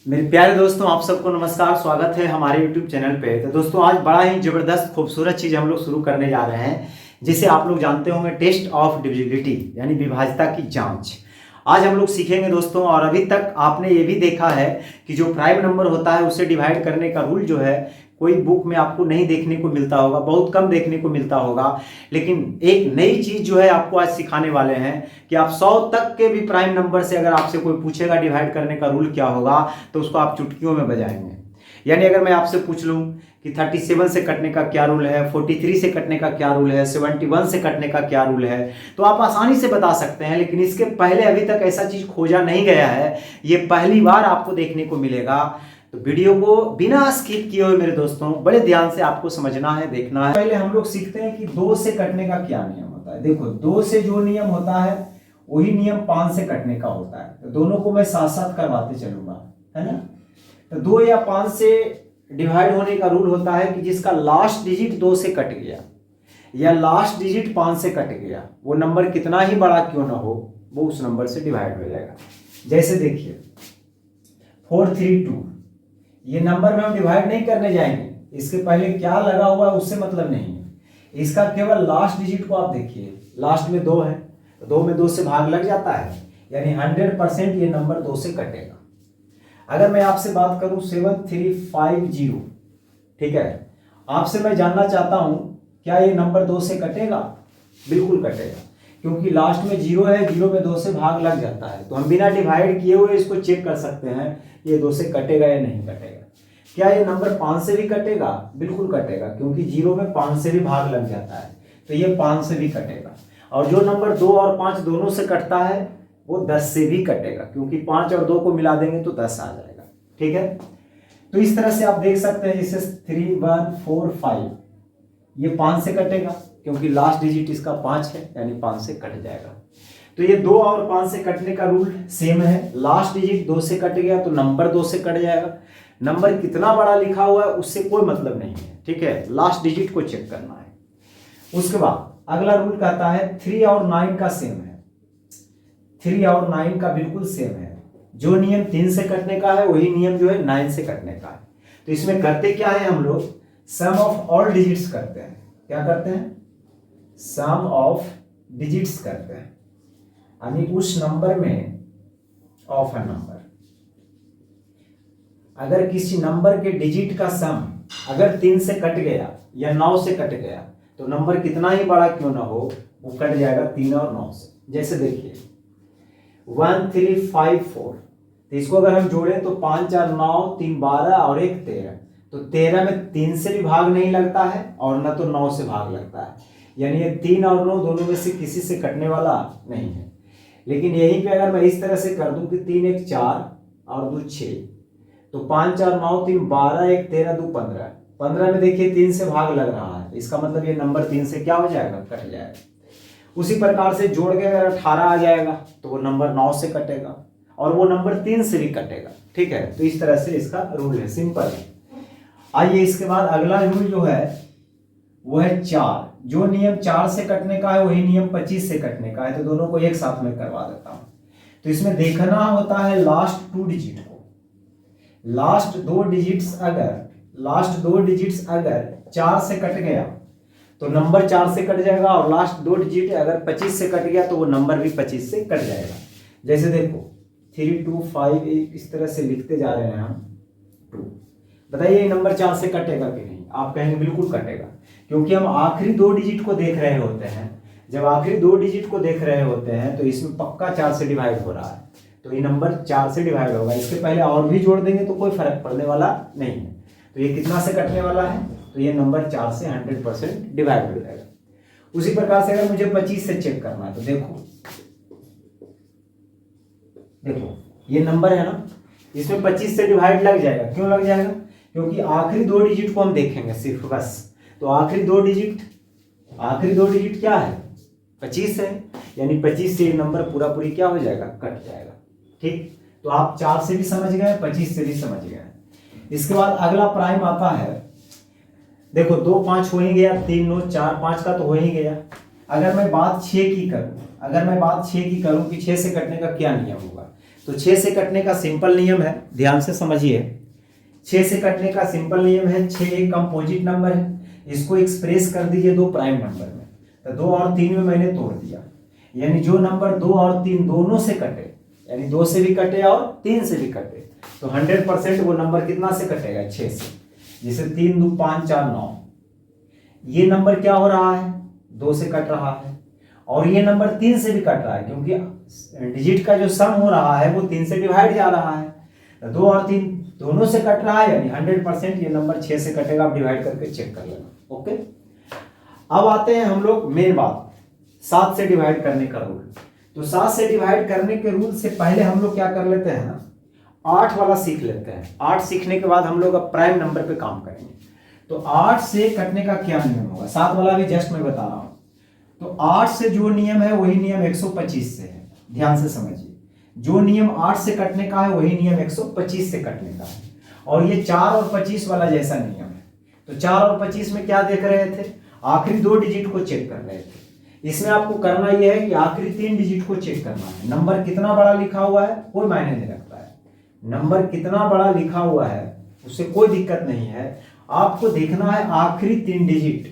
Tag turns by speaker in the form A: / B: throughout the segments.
A: मेरे प्यारे दोस्तों, आप सबको नमस्कार। स्वागत है हमारे YouTube चैनल पे। तो दोस्तों, आज बड़ा ही जबरदस्त खूबसूरत चीज़ हम लोग शुरू करने जा रहे हैं, जिसे आप लोग जानते होंगे टेस्ट ऑफ डिविजिबिलिटी, यानी विभाज्यता की जांच। आज हम लोग सीखेंगे दोस्तों। और अभी तक आपने ये भी देखा है कि जो प्राइम नंबर होता है उसे डिवाइड करने का रूल जो है कोई बुक में आपको नहीं देखने को मिलता होगा, बहुत कम देखने को मिलता होगा। लेकिन एक नई चीज जो है आपको आज सिखाने वाले हैं कि आप 100 तक के भी प्राइम नंबर से अगर आपसे कोई पूछेगा डिवाइड करने का रूल क्या होगा, तो उसको आप चुटकियों में बजाएंगे। यानी अगर मैं आपसे पूछ लूं कि 37 से कटने का क्या रूल है, 43 से कटने का क्या रूल है, 71 से कटने का क्या रूल है, तो आप आसानी से बता सकते हैं। लेकिन इसके पहले अभी तक ऐसा चीज खोजा नहीं गया है, ये पहली बार आपको देखने को मिलेगा। तो वीडियो को बिना स्किप किए हुए मेरे दोस्तों बड़े ध्यान से आपको समझना है, देखना है। पहले हम लोग सीखते हैं कि 2 से कटने का क्या नियम होता है। देखो, 2 से जो नियम होता है वही नियम 5 से कटने का होता है। तो दोनों को मैं साथ साथ करवाते चलूंगा, है ना। तो 2 या 5 से डिवाइड होने का रूल होता है कि जिसका लास्ट डिजिट 2 से कट गया या लास्ट डिजिट 5 से कट गया, वो नंबर कितना ही बड़ा क्यों ना हो, वो उस नंबर से डिवाइड हो जाएगा। जैसे देखिए 432, ये नंबर में हम डिवाइड नहीं करने जाएंगे, इसके पहले क्या लगा हुआ है उससे मतलब नहीं है। इसका केवल लास्ट डिजिट को आप देखिए, लास्ट में 2 है तो 2 में 2 से भाग लग जाता है, यानी 100% ये नंबर 2 से कटेगा। अगर मैं आपसे बात करूं 7350, ठीक है, आपसे मैं जानना चाहता हूं क्या ये नंबर 2 से कटेगा? बिल्कुल कटेगा, क्योंकि लास्ट में 0 है, 0 में 2 से भाग लग जाता है। तो हम बिना डिवाइड किए हुए इसको चेक कर सकते हैं ये 2 से कटेगा या नहीं कटेगा। क्या ये नंबर 5 से भी कटेगा? बिल्कुल कटेगा, क्योंकि 0 में 5 से भी भाग लग जाता है, तो ये 5 से भी कटेगा। और जो नंबर 2 और 5 दोनों से कटता है वो 10 से भी कटेगा, क्योंकि 5 और 2 को मिला देंगे तो 10 आ जाएगा। ठीक है, तो इस तरह से आप देख सकते हैं, जैसे 3145 ये 5 से कटेगा, क्योंकि लास्ट डिजिट इसका 5 है, यानी 5 से कट जाएगा। तो ये 2 और 5 से कटने का रूल सेम है। लास्ट डिजिट 2 से कट गया तो नंबर 2 से कट जाएगा। नंबर कितना बड़ा लिखा हुआ है उससे कोई मतलब नहीं है, ठीक है, लास्ट डिजिट को चेक करना है। उसके बाद अगला रूल कहता है 3 और 9 का सेम है। 3 और 9 का बिल्कुल सेम है। जो नियम 3 से कटने का है वही नियम जो है 9 से कटने का है। तो इसमें करते क्या है, हम लोग सम ऑफ ऑल डिजिट्स करते हैं। क्या करते हैं? सम ऑफ डिजिट्स करते हैं, यानी उस नंबर में ऑफ अ नंबर, अगर किसी नंबर के डिजिट का सम अगर 3 से कट गया या 9 से कट गया, तो नंबर कितना ही बड़ा क्यों ना हो वो कट जाएगा 3 और 9 से। जैसे देखिए 1354, तो इसको अगर हम जोड़ें तो 5 4 9 3 12 और 1 13, तो 13 में 3 से भी भाग नहीं लगता है और न तो 9 से भाग लगता है, यानी ये 3 और 9 दोनों में से किसी से कटने वाला नहीं है। लेकिन यहीं पे अगर मैं इस तरह से कर दूं कि 3 1 4 और 2 6, तो 5 4 9 3 12 1 13 2 15, 15 में देखिए 3 से भाग लग रहा है, इसका मतलब ये नंबर 3 से क्या हो जाएगा, कट जाएगा। उसी प्रकार से जोड़ के अगर 18 आ जाएगा तो वो नंबर 9 से कटेगा और वो नंबर 3 से भी कटेगा। ठीक है, तो इस तरह से इसका रूल है, सिंपल है। आइए इसके बाद अगला रूल जो है वो है 4। जो नियम 4 से कटने का है वही नियम 25 से कटने का है, तो दोनों को एक साथ में करवा देता हूं। तो इसमें देखना होता है लास्ट 2 डिजिट को। लास्ट 2 डिजिट्स अगर 4 से कट गया तो नंबर 4 से कट जाएगा, और लास्ट 2 डिजिट अगर 25 से कट गया तो वो नंबर भी 25 से कट जाएगा। जैसे देखो 3258 इस तरह से लिखते जा रहे हैं हम 2। बताइए ये नंबर 4 से कटेगा कि नहीं? आप कहेंगे बिल्कुल कटेगा, क्योंकि हम आखिरी 2 डिजिट को देख रहे होते हैं। जब आखिरी 2 डिजिट को देख रहे होते हैं तो इसमें पक्का 4 से डिवाइड हो रहा है, तो ये नंबर 4 से डिवाइड होगा। इसके पहले और भी जोड़ देंगे तो कोई फर्क पड़ने वाला नहीं है। तो ये कितना से कटने वाला है? तो ये नंबर 4 से 100% डिवाइड हो जाएगा। उसी प्रकार से अगर मुझे 25 से चेक करना है तो देखो ये नंबर है ना, इसमें 25 से डिवाइड लग जाएगा। क्यों लग जाएगा? क्योंकि आखिरी 2 डिजिट को हम देखेंगे सिर्फ, बस। तो आखिरी दो डिजिट क्या है? 25 है, यानी 25 से नंबर पूरा पूरी क्या हो जाएगा, कट जाएगा। ठीक, तो आप 4 से भी समझ गए, 25 से भी समझ गए। इसके बाद अगला प्राइम आता है। देखो 2 5 हो ही गया, 3 9 4 5 का तो हो ही गया। अगर मैं बात 6 की करूं कि 6 से कटने का क्या नियम होगा, तो 6 से कटने का सिंपल नियम है, ध्यान से समझिए। 6 से कटने का सिंपल नियम है, 6 एक कंपोजिट नंबर है, इसको एक्सप्रेस कर दीजिए 2 प्राइम नंबर में। तो 2 और 3 में मैंने तोड़ दिया, यानी जो नंबर 2 और 3 दोनों से कटे, यानी 2 से भी कटे और 3 से भी कटे, तो 100% वो नंबर कितना से कटेगा, 6 से। जैसे 3 2 5 4 9, ये नंबर क्या हो रहा है, 2 से कट रहा है, और ये नंबर 3 से भी कट रहा है, क्योंकि डिजिट का जो सम हो रहा है वो 3 से डिवाइड जा रहा है। तो 2 और 3 दोनों से कट रहा है, यानी 100% ये नंबर 6 से कटेगा। आप डिवाइड करके चेक कर लेना। ओके, अब आते हैं हम लोग मेन बात, 7 से डिवाइड करने का रूल। तो 7 से डिवाइड करने के रूल से पहले हम लोग क्या कर लेते हैं ना, 8 वाला सीख लेते हैं। 8 सीखने के बाद हम लोग अब प्राइम नंबर पे काम करेंगे। तो 8 से कटने का क्या नियम होगा, 7 वाला भी जस्ट मैं बता रहा हूं। तो 8 से जो नियम है वही नियम 125 से है, ध्यान से समझिए। जो नियम 8 से कटने का है वही नियम 125 से कटने का है, और ये 4 और 25 वाला जैसा नियम है। तो 4 और 25 में क्या देख रहे थे, आखिरी 2 डिजिट को चेक कर रहे थे। इसमें आपको करना यह है कि आखिरी 3 डिजिट को चेक करना है। नंबर कितना बड़ा लिखा हुआ है कोई मायने नहीं रखता है, नंबर कितना बड़ा लिखा हुआ है उससे कोई दिक्कत नहीं है। आपको देखना है आखिरी 3 डिजिट,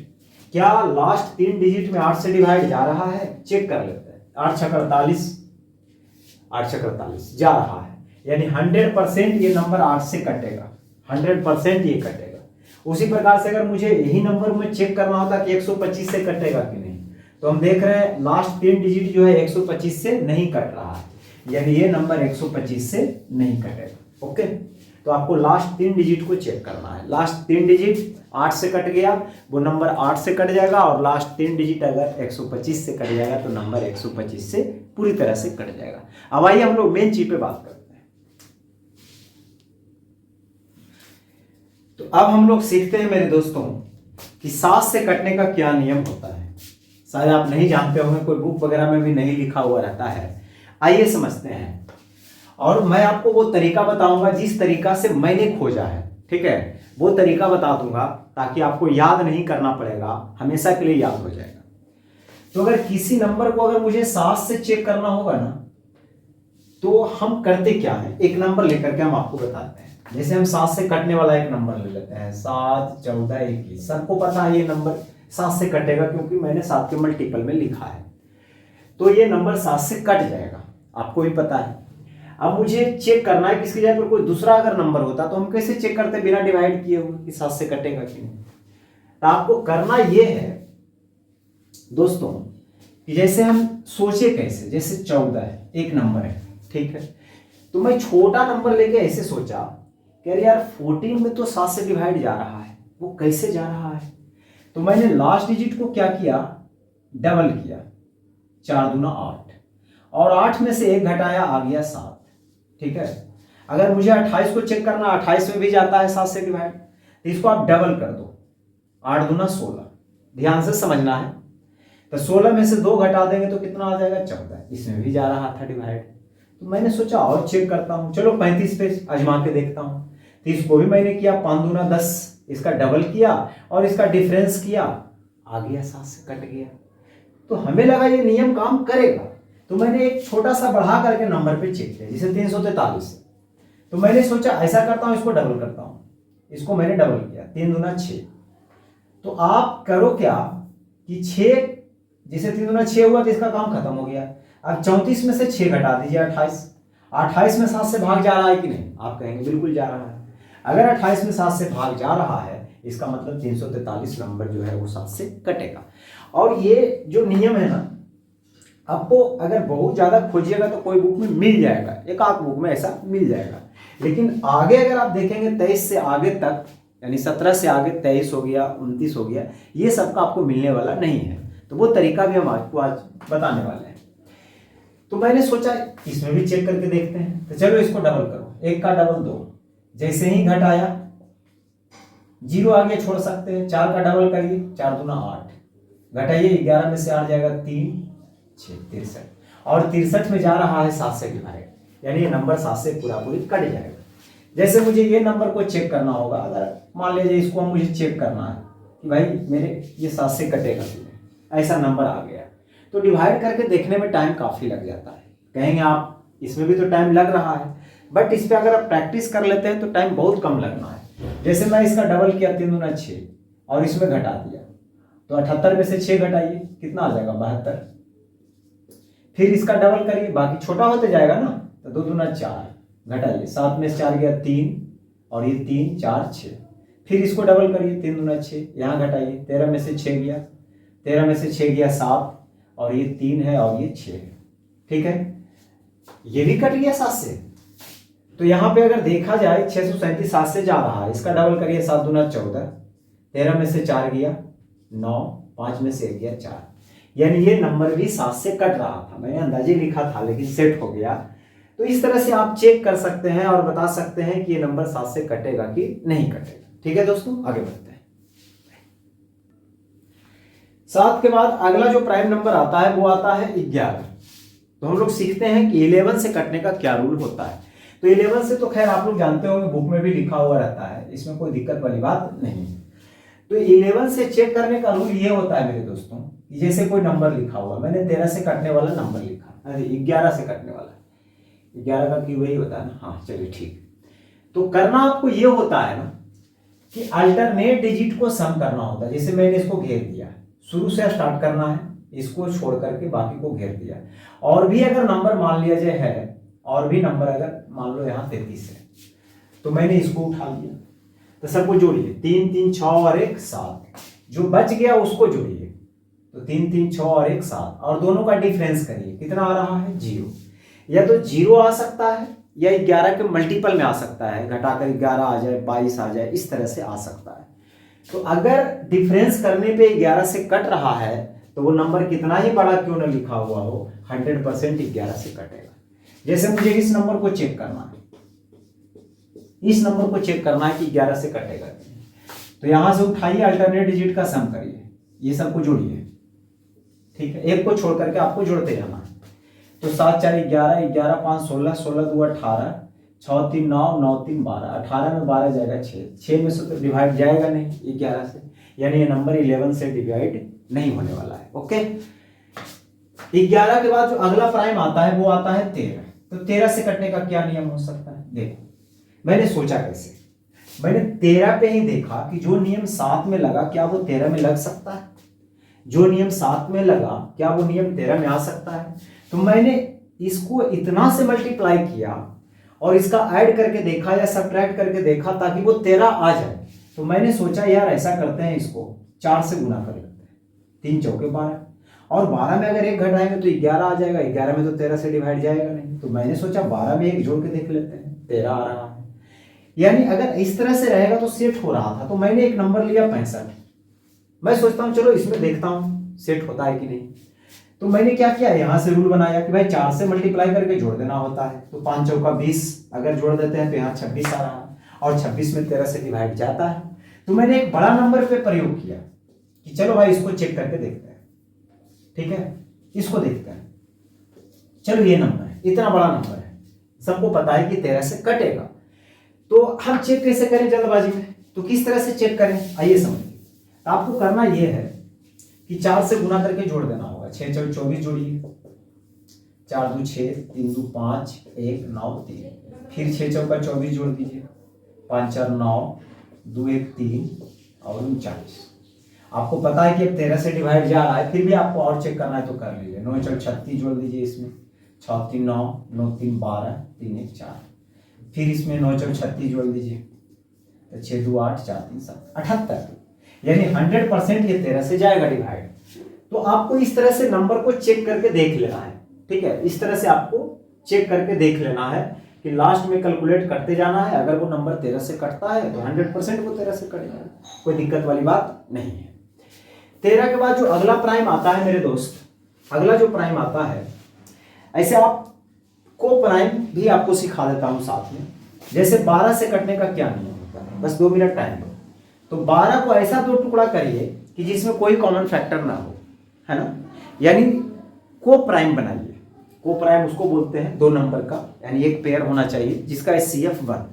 A: क्या लास्ट 3 डिजिट में 8 से डिवाइड जा रहा है, चेक कर लेते हैं। 8 छक 48, 8 छक 48 जा रहा है, यानी 100% ये नंबर 8 से कटेगा, 100% ये कटेगा। उसी प्रकार से अगर मुझे यही नंबर में चेक करना होता कि 125 से कटेगा कि नहीं, तो हम देख रहे हैं लास्ट 3 डिजिट जो है 125 से नहीं कट रहा है, यानी ये नंबर 125 से नहीं कटेगा। ओके, तो आपको लास्ट 3 डिजिट को चेक करना है। लास्ट 3 डिजिट 8 से कट गया, वो नंबर 8 से कट जाएगा, और लास्ट 3 डिजिट अगर 125 से कट जाएगा तो नंबर 125 से पूरी तरह से कट जाएगा। अब आइए हम लोग मेन चीज पे बात करते हैं। तो अब हम लोग सीखते हैं मेरे दोस्तों कि 7 से कटने का क्या नियम होता है। शायद आप नहीं जानते होंगे, कोई बुक वगैरह में भी नहीं लिखा हुआ रहता है। आइए समझते हैं, और मैं आपको वो तरीका बताऊंगा जिस तरीका से मैंने खोजा है, ठीक है, वो तरीका बता दूंगा ताकि आपको याद नहीं करना पड़ेगा, हमेशा के लिए याद हो जाएगा। तो अगर किसी नंबर को अगर मुझे 7 से चेक करना होगा ना, तो हम करते क्या है, एक नंबर लेकर के हम आपको बताते हैं। जैसे हम 7 से कटने वाला एक नंबर ले लेते हैं, 7 14 21। सबको पता है ये नंबर 7 से कटेगा, क्योंकि मैंने 7 के मल्टीपल में लिखा है, तो ये नंबर 7 से कट जाएगा, आपको भी पता है। अब मुझे चेक करना है कि इसकी जगह पर कोई दूसरा अगर नंबर होता तो हम कैसे चेक करते बिना डिवाइड किए हुए कि 7 से कटेगा कि नहीं। तो आपको करना ये है दोस्तों कि जैसे हम सोचे कैसे, जैसे 14 है एक नंबर है, ठीक है, तो मैं छोटा नंबर लेके ऐसे सोचा कि अरे यार 14 में तो 7 से डिवाइड जा रहा है, वो कैसे जा रहा है। तो मैंने लास्ट डिजिट को क्या किया, डबल किया, 4 दूना 8, और 8 में से 1 घटाया, आ गया 7, ठीक है। अगर मुझे 28 को चेक करना, 28 में भी जाता है 7 से डिवाइड, तो इसको आप डबल कर दो, 8 दूना 16, ध्यान से समझना है। तो 16 में से 2 घटा देंगे तो कितना आ जाएगा, 14, इसमें भी जा रहा था डिवाइड। तो मैंने सोचा और चेक करता हूं, चलो 35 पे आजमा के देखता हूं। तो इसको भी मैंने किया, 5 दूना 10, इसका डबल किया और इसका डिफरेंस किया, आ गया 7 से कट गया। तो हमें लगा ये नियम काम करेगा, तो मैंने एक छोटा सा बढ़ा करके नंबर पे चेक किया, जैसे 343। तो मैंने सोचा ऐसा करता हूं, इसको डबल करता हूं, इसको मैंने डबल किया, 3 दूना 6। तो आप करो क्या कि 6, जैसे 3 दूना 6 हुआ तो इसका काम खत्म हो गया। अब 34 में से 6 घटा दीजिए, 28। 28 में 7 से भाग जा रहा है कि नहीं, आप कहेंगे बिल्कुल जा रहा है। अगर 28 में 7 से भाग जा रहा है, इसका मतलब 343 नंबर जो है वो 7 से कटेगा। और ये जो नियम है ना, आपको अगर बहुत ज्यादा खोजिएगा तो कोई बुक में मिल जाएगा, एक आध बुक में ऐसा मिल जाएगा। लेकिन आगे अगर आप देखेंगे 23 से आगे तक, यानी 17 से आगे 23 हो गया, 29 हो गया, ये सबका आपको मिलने वाला नहीं है। तो वो तरीका भी हम आपको आज बताने वाले हैं। तो मैंने सोचा इसमें भी चेक करके देखते हैं, तो चलो इसको डबल करो, 1 का डबल 2, जैसे ही घटाया 0 आगे छोड़ सकते हैं, 4 का डबल करिए, 4 दूना 8, घटाइए 11 में से 8 जाएगा 3 6 63, और 63 में जा रहा है 7 से डिवाइड, यानी ये नंबर 7 से पूरा पूरी कट जाएगा। जैसे मुझे ये नंबर को चेक करना होगा, अगर मान लीजिए इसको मुझे चेक करना है कि भाई मेरे ये 7 से कटेगा, ऐसा नंबर आ गया, तो डिवाइड करके देखने में टाइम काफी लग जाता है। कहेंगे आप इसमें भी तो टाइम लग रहा है, बट इस पर अगर आप प्रैक्टिस कर लेते हैं तो टाइम बहुत कम लगना है। जैसे मैं इसका डबल किया 3 दूना 6 और इसमें घटा दिया, तो 78 में से 6 घटाइए कितना आ जाएगा 72। फिर इसका डबल करिए, बाकी छोटा होते जाएगा ना, तो 2 दूना 4 घटाइए, 7 में से 4 गया 3 और ये 3 4 6। फिर इसको डबल करिए, 3 दूना 6, यहाँ घटाइए, 13 में से 6 गया, 13 में से 6 गया 7 और ये 3 है और ये 6 है। ठीक है, ये भी कट गया 7 से। तो यहाँ पे अगर देखा जाए 637 7 से जा रहा है, इसका डबल करिए, 7 दूना 14, 13 में से 4 गया 9, 5 में से 1 गया 4, यानी ये नंबर भी 7 से कट रहा था। मैंने अंदाजे लिखा था लेकिन सेट हो गया। तो इस तरह से आप चेक कर सकते हैं और बता सकते हैं कि ये नंबर 7 से कटेगा कि नहीं कटेगा। ठीक है दोस्तों, आगे बढ़ते हैं। 7 के बाद अगला जो प्राइम नंबर आता है वो आता है 11। तो हम लोग सीखते हैं कि 11 से कटने का क्या रूल होता है। तो 11 से तो खैर आप लोग जानते होंगे, बुक में भी लिखा हुआ रहता है, इसमें कोई दिक्कत वाली बात नहीं है। तो 11 से चेक करने का रूल ये होता है मेरे दोस्तों, जैसे कोई नंबर लिखा हुआ, मैंने 13 से कटने वाला नंबर लिखा, अरे 11 से कटने वाला, 11 का क्यों वही होता है ना, हाँ चलिए ठीक। तो करना आपको ये होता है ना कि अल्टरनेट डिजिट को सम करना होता है। जैसे मैंने इसको घेर दिया, शुरू से स्टार्ट करना है, इसको छोड़ करके बाकी को घेर दिया। और भी अगर नंबर मान लिया जाए है, और भी नंबर अगर मान लो यहाँ 33 है, तो मैंने इसको उठा लिया, तो सबको जोड़िए, 3 3 6 और 1 7, जो बच गया उसको जोड़िए, तो 3 3 6 और 1 7, और दोनों का डिफरेंस करिए, कितना आ रहा है 0। या तो 0 आ सकता है या 11 के मल्टीपल में आ सकता है, घटाकर 11 आ जाए, 22 आ जाए, इस तरह से आ सकता है। तो अगर डिफरेंस करने पे 11 से कट रहा है तो वो नंबर कितना ही बड़ा क्यों ना लिखा हुआ हो, 100% 11 से कटेगा। जैसे मुझे इस नंबर को चेक करना है, इस नंबर को चेक करना है कि 11 से कटेगा, तो यहां से उठाइए, अल्टरनेट डिजिट का सम करिए, ये सबको जोड़िए। ठीक है, एक को छोड़ करके आपको जोड़ते जाना है। तो 7 4 11, 11 5 16, 16 2 18, 6 3 9, 9 3 12, 18 में 12 जाएगा 6 में से तो डिवाइड जाएगा नहीं 11 से, यानी ये नंबर 11 से डिवाइड नहीं होने वाला है। ओके, 11 के बाद जो अगला प्राइम आता है वो आता है 13। तो 13 से कटने का क्या नियम हो सकता है, देखो मैंने सोचा कैसे, मैंने 13 पे ही देखा कि जो नियम 7 में लगा क्या वो 13 में लग सकता है, जो नियम 7 में लगा क्या वो नियम 13 में आ सकता है। तो मैंने इसको इतना से मल्टीप्लाई किया और इसका ऐड करके देखा या सब्ट्रैक्ट करके देखा ताकि वो 13 आ जाए। तो मैंने सोचा यार ऐसा करते हैं, इसको 4 से गुना कर लेते हैं, 3 चौके 12, और 12 में अगर 1 घटाएंगे तो 11 आ जाएगा, 11 में तो 13 से डिवाइड जाएगा नहीं। तो मैंने सोचा 12 में 1 जोड़ के देख लेते हैं, 13 आ रहा है। यानी अगर इस तरह से रहेगा तो सेट हो रहा था। तो मैंने एक नंबर लिया 65, मैं सोचता हूँ चलो इसमें देखता हूँ सेट होता है कि नहीं। तो मैंने क्या किया, यहाँ से रूल बनाया कि भाई 4 से मल्टीप्लाई करके जोड़ देना होता है। तो 5 चौका 20 अगर जोड़ देते हैं तो यहाँ 26 आ रहा है, और 26 में 13 से डिवाइड जाता है। तो मैंने एक बड़ा नंबर पे प्रयोग किया कि चलो भाई इसको चेक करके देखते हैं। ठीक है, इसको देखते हैं, चलो ये नंबर है, इतना बड़ा नंबर है, सबको पता है कि 13 से कटेगा। तो हम चेक कैसे करें जल्दबाजी में, तो किस तरह से चेक करें आइए समझिए। आपको करना यह है कि 4 से गुना करके जोड़ देना होगा, 6 4 24 जोड़िए, 4 2 6, 3 2 5, 1 9 3, फिर 6 चौका 24 जोड़ दीजिए, 5 4 9, 2 1 3 और 39। आपको पता है कि अब 13 से डिवाइड जा रहा है, फिर भी आपको और चेक करना है तो कर लीजिए। 9 4 36 जोड़ दीजिए इसमें, 6 3 9, 9 3 12, 3 1 4, फिर इसमें 9 4 36 जोड़ दीजिए, तो 6 2 8, 4 3 7, 78, यानी 100% ये 13 से जाएगा डिवाइड। तो आपको इस तरह से नंबर को चेक करके देख लेना है। ठीक है, इस तरह से आपको चेक करके देख लेना है कि लास्ट में कैलकुलेट करते जाना है। अगर वो नंबर 13 से कटता है तो 100% वो 13 से कटेगा, कोई दिक्कत वाली बात नहीं है। 13 के बाद जो अगला प्राइम आता है मेरे दोस्त, अगला जो प्राइम आता है, ऐसे आप को प्राइम भी आपको सिखा देता हूं साथ में। जैसे 12 से कटने का क्या नियम होता है, बस 2 मिनट टाइम दो। तो 12 को ऐसा 2 टुकड़ा करिए कि जिसमें कोई कॉमन फैक्टर ना हो, है ना, यानी को प्राइम बनाइए। को प्राइम उसको बोलते हैं 2 नंबर का, यानी एक पेयर होना चाहिए जिसका HCF 1।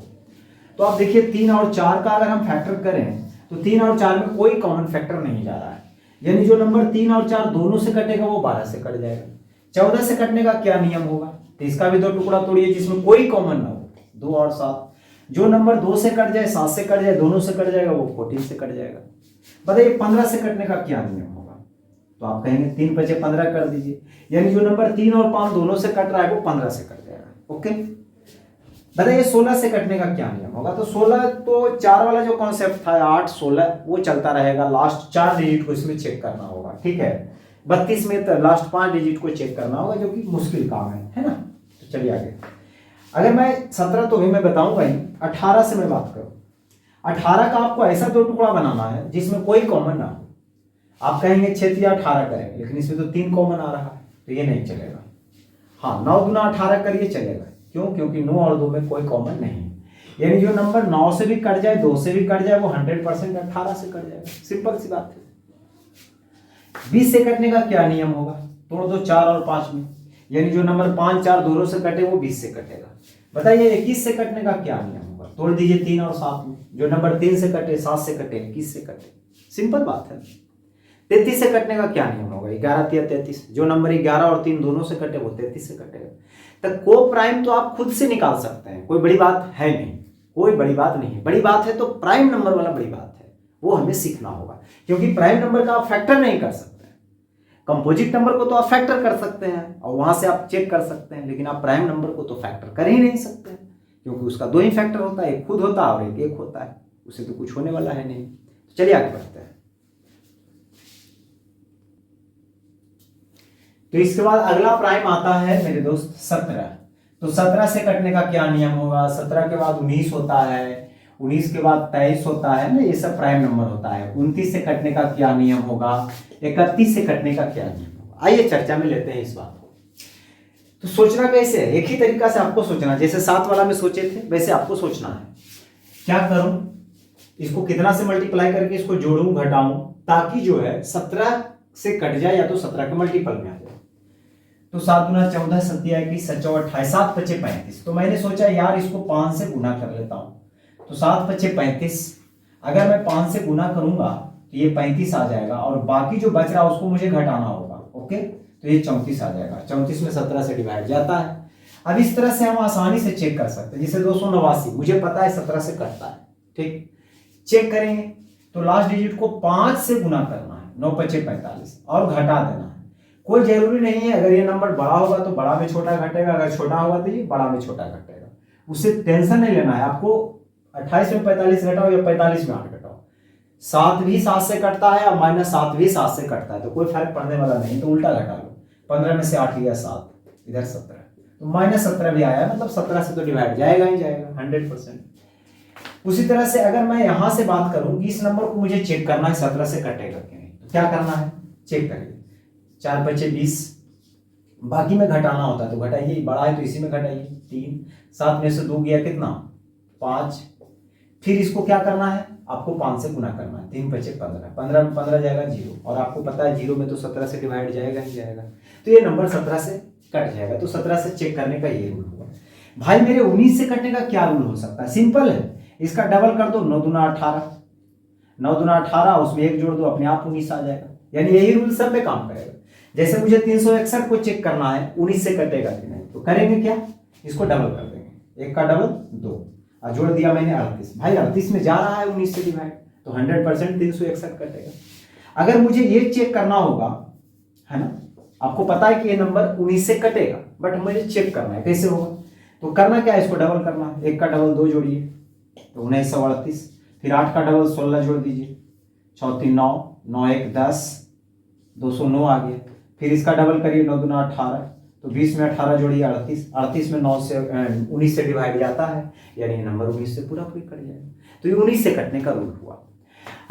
A: तो आप देखिए 3 और 4 का अगर हम फैक्टर करें तो 3 और 4 में कोई कॉमन फैक्टर नहीं जा रहा है, यानी जो नंबर 3 और 4 दोनों से कटेगा वो 12 से कट जाएगा। 14 से कटने का क्या नियम होगा, तो इसका भी 2 टुकड़ा तोड़िए जिसमें कोई कॉमन ना हो, 2 और 7। जो नंबर 2 से कट जाए, 7 से कट जाए, दोनों से कट जाएगा, वो 14 से कट जाएगा। बताइए 15 से कटने का क्या नियम होगा? तो आप कहेंगे 3 बचे 15 कर दीजिए, यानी जो नंबर 3 और 5 दोनों से कट रहा है वो 15 से कट जाएगा। ओके, बताइए 16 से कटने का क्या नियम होगा? तो 16 तो 4 वाला जो कॉन्सेप्ट था 8 16 वो चलता रहेगा, लास्ट 4 डिजिट को इसमें चेक करना होगा, ठीक है। 32 में तो लास्ट 5 डिजिट को चेक करना होगा, जो कि मुश्किल काम है ना। तो चलिए आगे। अगर मैं 17 तो भी मैं बताऊंगा ही, 18 से मैं बात करूं, 18 का आपको ऐसा 2 टुकड़ा बनाना है जिसमें कोई कॉमन ना हो। आप कहेंगे 6 या 18 करेंगे, लेकिन इसमें तो 3 कॉमन आ रहा है, तो ये नहीं चलेगा। हाँ, 9 गुना 18 करिए, चलेगा। क्यों? क्योंकि 9 और 2 में कोई कॉमन नहीं है, यानी जो नंबर 9 से भी कट जाए, 2 से भी कट जाए, वो 100% 18 से कट जाएगा। सिंपल सी बात है। 20 से कटने का क्या नियम होगा? तोड़ दो 4 और 5 में, यानी जो नंबर 5 4 दोनों से कटे वो 20 से कटेगा। बताइए 21 से कटने का क्या नियम होगा? तोड़ दीजिए 3 और 7 में, जो नंबर 3 से कटे, 7 से कटे, 21 से कटे। सिंपल बात है। 33 से कटने का क्या नियम होगा? 11 या 33, जो नंबर 11 और 3 दोनों से कटे वो 33 से कटेगा। तो को प्राइम तो आप खुद से निकाल सकते हैं, कोई बड़ी बात है नहीं, कोई बड़ी बात नहीं है। बड़ी बात है तो प्राइम नंबर वाला बड़ी बात है, वो हमें सीखना होगा, क्योंकि प्राइम नंबर का आप फैक्टर नहीं कर सकते। कंपोजिट नंबर को तो आप फैक्टर कर सकते हैं और वहां से आप चेक कर सकते हैं, लेकिन आप प्राइम नंबर को तो फैक्टर कर ही नहीं सकते हैं, क्योंकि उसका 2 ही फैक्टर होता है, एक खुद होता है और एक होता है, उसे तो कुछ होने वाला है नहीं। चलिए आगे बढ़ते हैं। तो इसके बाद अगला प्राइम आता है मेरे दोस्त 17। तो 17 से कटने का क्या नियम होगा? 17 के बाद 19 होता है, 19 के बाद 23 होता है ना, ये सब प्राइम नंबर होता है। 29 से कटने का क्या नियम होगा? 31 से कटने का क्या नियम होगा? आइए चर्चा में लेते हैं इस बात को। तो सोचना कैसे है? एक ही तरीका से आपको सोचना, जैसे 7 वाला में सोचे थे वैसे आपको सोचना है। क्या करूं? इसको कितना से मल्टीप्लाई करके इसको जोड़ूं घटाऊं, ताकि जो है 17 से कट जाए या तो 17 के मल्टीपल में आ जाए। तो 7 गुना 14 7 21 7 28, 7 बचे 35। तो मैंने सोचा यार इसको 5 से गुना कर लेता हूं। तो 7 बचे 35, अगर मैं 5 से गुना करूंगा तो ये 35 आ जाएगा, और बाकी जो बच रहा है उसको मुझे घटाना होगा। ओके, तो ये 34 आ जाएगा। 34 में 17 से डिवाइड जाता है। अब इस तरह से हम आसानी से चेक कर सकते हैं, जैसे 289 मुझे पता है 17 से कटता है, ठीक। चेक करेंगे तो लास्ट डिजिट को 5 से गुना करना है, 9 बचे 45, और घटा देना है। कोई जरूरी नहीं है, अगर ये नंबर बड़ा होगा तो बड़ा में छोटा घटेगा, अगर छोटा होगा तो ये बड़ा में छोटा घटेगा, उससे टेंशन नहीं लेना है आपको। 28 में 45 घटाओ या 45 में 8 घटाओ, 7 भी 7 से कटता है और -7 भी 7 से कटता है, तो कोई फर्क पड़ने वाला नहीं। तो उल्टा घटा लो, 15 में से 8 गया 7, इधर 17, तो -17 भी आया, मतलब 17 से तो डिवाइड जाएगा ही जाएगा 100%। उसी तरह से अगर मैं यहां से बात करूं कि इस नंबर को मुझे चेक करना है 17 से कटेगा कि नहीं, तो क्या करना है? चेक करिए। 4 बचे 20, बाकी में घटाना होता है तो घटाइए, बड़ा है तो इसी में घटाइए। 3, 7 में से 2 गया कितना? 5। फिर इसको क्या करना है? आपको 5 से गुना करना है। 3 बचे 15, 15 में 15 जाएगा 0, और आपको पता है 0 में तो 17 से डिवाइड जाएगा ही जाएगा, तो ये नंबर 17 से कट जाएगा। तो 17 से चेक करने का ये रूल होगा। भाई मेरे 19 से कटने का क्या रूल हो सकता है? सिंपल है, इसका डबल कर दो, 9 दूना 18, 9 दूना 18, उसमें 1 जोड़ दो, अपने आप 19 आ जाएगा। यानी यही रूल सब में काम करेगा। जैसे मुझे 361 को चेक करना है 19 से कटेगा कि नहीं, तो करेंगे क्या? इसको डबल कर देंगे, 1 का डबल 2, और जोड़ दिया मैंने 38। भाई 38 में जा रहा है 19 से डिवाइड, तो 100% 361 कटेगा। अगर मुझे ये चेक करना होगा, है ना, आपको पता है कि ये नंबर 19 से कटेगा, बट मुझे चेक करना है कैसे होगा, तो करना क्या है? इसको डबल करना है। 1 का डबल 2 जोड़िए तो 1938, फिर 8 का डबल 16 जोड़ दीजिए, 4 3 9, 9 1 10, 209 आ गया। फिर इसका डबल करिए, 9 दूना 18, तो 20 में 18 जोड़िए 38, 38 में 9 से 19 से डिवाइड जाता है, यानी नंबर 19 से पूरा पूरी कट जाएगा। तो ये 19 से कटने का रूल हुआ।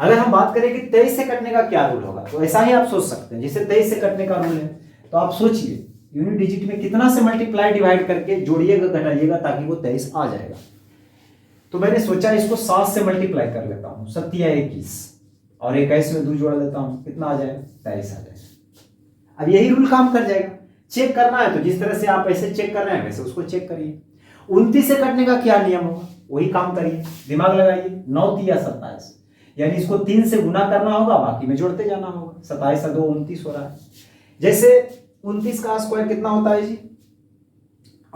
A: अगर हम बात करें कि 23 से कटने का क्या रूल होगा, तो ऐसा ही आप सोच सकते हैं, जैसे 23 से कटने का रूल है, तो आप सोचिए यूनिट डिजिट में कितना से मल्टीप्लाई डिवाइड करके जोड़िएगा घटाइएगा ताकि वो 23 आ जाएगा। तो मैंने सोचा इसको 7 से मल्टीप्लाई कर लेता हूँ, 7 या 21, और 21 में 2 जोड़ देता हूँ, कितना आ जाएगा? 23 आ जाएगा। अब यही रूल काम कर जाएगा। चेक करना है तो जिस तरह से आप ऐसे चेक कर रहे हैं वैसे उसको चेक करिए। 29 से कटने का क्या नियम होगा, वही काम करिए, दिमाग लगाइए। 9 3 27, यानी इसको 3 से गुना करना होगा, बाकी में जोड़ते जाना होगा। 27 से 2 29 हो रहा है। जैसे 29 का स्क्वायर कितना होता है जी?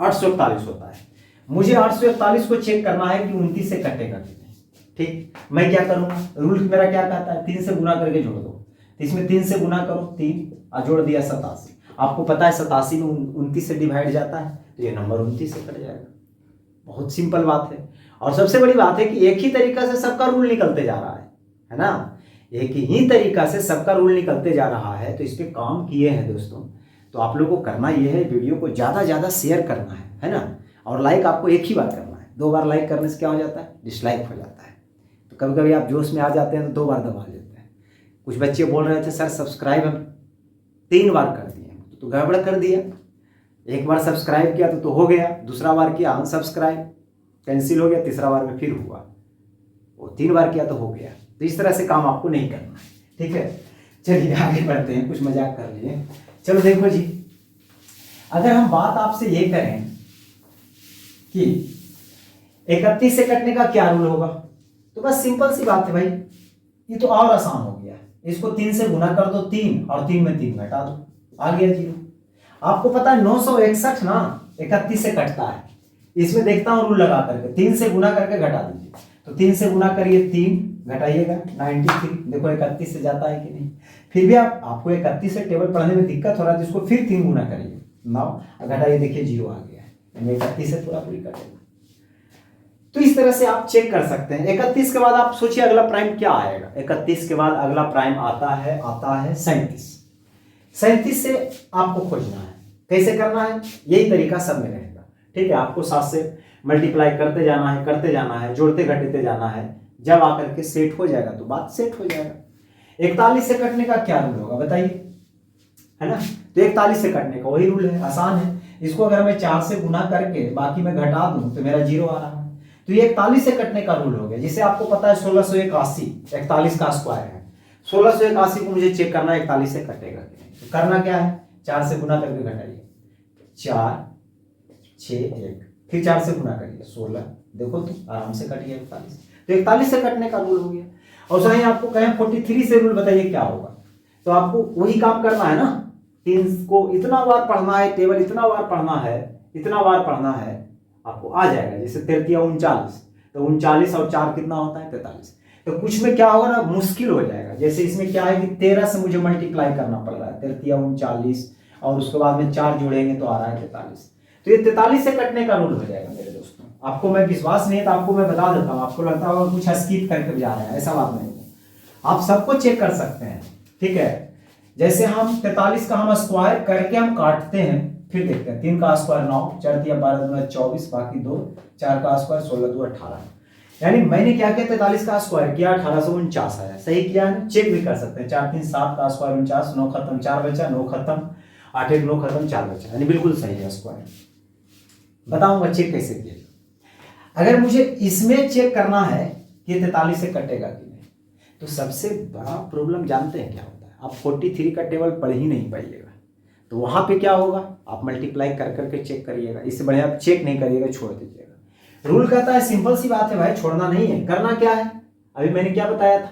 A: 841 होता है। मुझे 841 को चेक करना है कि 29 से कटेगा कि नहीं। ठीक, मैं क्या करूँगा, रूल मेरा क्या कहता है, 3 से गुना करके जोड़ दो। तो इसमें 3 से गुना करो, 3 और जोड़ दिया 87। आपको पता है 87 में 29 से डिवाइड जाता है, तो ये नंबर 29 से कट जाएगा। बहुत सिंपल बात है। और सबसे बड़ी बात है कि एक ही तरीका से सबका रूल निकलते जा रहा है ना, एक ही तरीका से सबका रूल निकलते जा रहा है। तो इस पे काम किए हैं दोस्तों। तो आप लोगों को करना ये है, वीडियो को ज़्यादा ज़्यादा शेयर करना है ना। और लाइक आपको एक ही बार करना है, 2 बार लाइक करने से क्या हो जाता है, डिसलाइक हो जाता है। तो कभी कभी आप जोश में आ जाते हैं तो 2 बार दबा देते हैं। कुछ बच्चे बोल रहे थे सर सब्सक्राइब हम 3 बार कर दिए, तो गड़बड़ कर दिया। एक बार सब्सक्राइब किया तो हो गया, दूसरा बार किया अनसब्सक्राइब, कैंसिल हो गया, तीसरा बार में फिर हुआ, वो 3 बार किया तो हो गया। तो इस तरह से काम आपको नहीं करना है, ठीक है। चलिए आगे बढ़ते हैं, कुछ मजाक कर लिए। चलो देखो जी, अगर हम बात आपसे ये करें कि 31 से कटने का क्या रूल होगा, तो बस सिंपल सी बात है भाई, ये तो और आसान हो गया। इसको 3 से गुना कर दो 3, और 3 में 3 घटा दो, आ गया 0। आपको पता है 961 ना 31 से कटता है। इसमें देखता हूं रूल लगा करके, 3 से गुना करके घटा दीजिए। तो 3 से गुना करिए, 3 घटाइएगा 93। देखो 31 से जाता है कि नहीं। फिर भी आपको 31 से टेबल पढ़ने में दिक्कत हो रहा है, जिसको फिर 3 गुना करिए 9 घटाइए, देखिए 0 आ गया है। 31 से पूरा पूरी कटेगा। तो इस तरह से आप चेक कर सकते हैं। 31 के बाद आप सोचिए अगला प्राइम क्या आएगा। 31 के बाद अगला प्राइम आता है 37। 37 से आपको खोजना है। कैसे करना है, यही तरीका सब में रहेगा, ठीक है। आपको 7 से मल्टीप्लाई करते जाना है, जोड़ते घटाते जाना है। जब आकर के सेट हो जाएगा तो बात सेट हो जाएगा। 41 से कटने का क्या रूल होगा बताइए, है ना। तो 41 से कटने का वही रूल है, आसान है। इसको अगर मैं 4 से गुना करके बाकी में घटा दूं तो मेरा 0 आ रहा है। तो ये 41 से कटने का रूल हो गया, जिसे आपको पता है 1681, 41 का स्क्वायर है। 1681 को मुझे चेक करना है 41 से कटेगा कि नहीं। तो करना क्या है, 4 से गुना करके घटाइए, 4 6 1, फिर 4 से गुना करिए 16, देखो तो आराम से कट गया 41। तो 41 से कटने का रूल हो गया। और सही आपको कहें 43 से रूल बताइए क्या होगा, तो आपको वही काम करना है ना। 3 को इतना बार पढ़ना है, टेबल इतना बार पढ़ना है, इतना बार पढ़ना है, आपको आ जाएगा। जैसे 33 39, तो 39 और 4 कितना होता है 43। तो कुछ में क्या होगा ना, मुश्किल हो जाएगा। जैसे इसमें क्या है कि 13 से मुझे मल्टीप्लाई करना पड़ रहा है, 33 39, और उसके बाद में 4 जोड़ेंगे तो आ रहा है 43। तो ये 43 से कटने का रूल हो जाएगा मेरे दोस्तों। आपको मैं विश्वास नहीं है तो आपको मैं बता देता हूँ। आपको लगता होगा कुछ स्किप करके जा रहे हैं, ऐसा बात नहीं है। आप सबको चेक कर सकते हैं, ठीक है। जैसे हम 43 का हम स्क्वायर करके हम काटते हैं, फिर देखते हैं। 3 का स्क्वायर 9, 4 दिया 12 दूना 24, बाकी 2, 4 का स्क्वायर 16 2 18। यानी मैंने क्या किया, 43 का स्क्वायर किया 1849 आया, सही किया है। चेक भी कर सकते हैं। 4 3 7 का स्क्वायर 49, 9 खत्म 4 बचा, 9 खत्म 8 1 9 खत्म 4 बचा, यानी बिल्कुल सही है स्क्वायर। बताऊंगा चेक कैसे किया। अगर मुझे इसमें चेक करना है कि 43 से कटेगा कि नहीं, तो सबसे बड़ा प्रॉब्लम जानते हैं क्या होता है, आप 43 का टेबल पढ़ ही नहीं पाइएगा। तो वहां पे क्या होगा, आप मल्टीप्लाई कर करके चेक करिएगा। इससे बढ़िया आप चेक नहीं करिएगा, छोड़ दीजिएगा। रूल कहता है, सिंपल सी बात है भाई, छोड़ना नहीं है। करना क्या है, अभी मैंने क्या बताया था,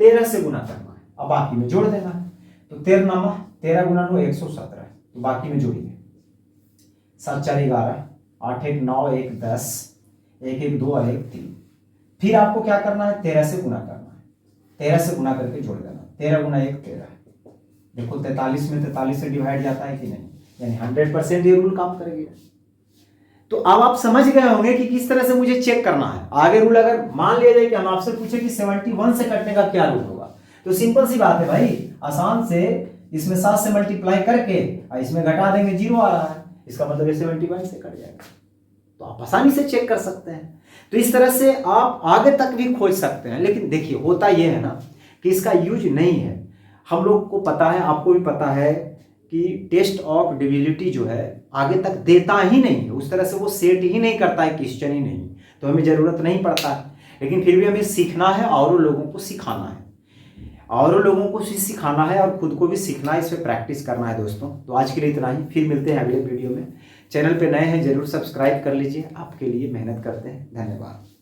A: 13 से गुना करना है, अब बाकी में जोड़ देना है। तो 13 गुना 9 117, तो बाकी में जोड़िए 7 4 11, 8 1 9 1 10, 1 1 2 और 1 3। फिर आपको क्या करना है, 13 से गुना करना है, 13 से गुना करके जोड़ देना। 13 गुना 1 13, देखो 43 में 43 से डिवाइड जाता है कि नहीं, यानी 100% ये रूल काम करेगा। तो अब आप समझ गए होंगे कि किस तरह से मुझे चेक करना है। आगे रूल अगर मान लिया जाए कि हम आपसे पूछे कि 71 से कटने का क्या रूल होगा, तो सिंपल सी बात है भाई, आसान से इसमें 7 से मल्टीप्लाई करके और इसमें घटा देंगे, 0 आ रहा है, इसका मतलब ये 71 से कट जाएगा। तो आप आसानी से चेक कर सकते हैं। तो इस तरह से आप आगे तक भी खोज सकते हैं। लेकिन देखिए होता यह है ना कि इसका यूज नहीं है। हम लोग को पता है, आपको भी पता है कि टेस्ट ऑफ डिविजिबिलिटी जो है आगे तक देता ही नहीं है, उस तरह से वो सेट ही नहीं करता है, क्वेश्चन ही नहीं, तो हमें ज़रूरत नहीं पड़ता है। लेकिन फिर भी हमें सीखना है और लोगों को सिखाना है, और लोगों को सिखाना है और खुद को भी सीखना है, इस पर प्रैक्टिस करना है दोस्तों। तो आज के लिए इतना ही, फिर मिलते हैं अगले वीडियो में। चैनल पे नए हैं जरूर सब्सक्राइब कर लीजिए, आपके लिए मेहनत करते हैं। धन्यवाद।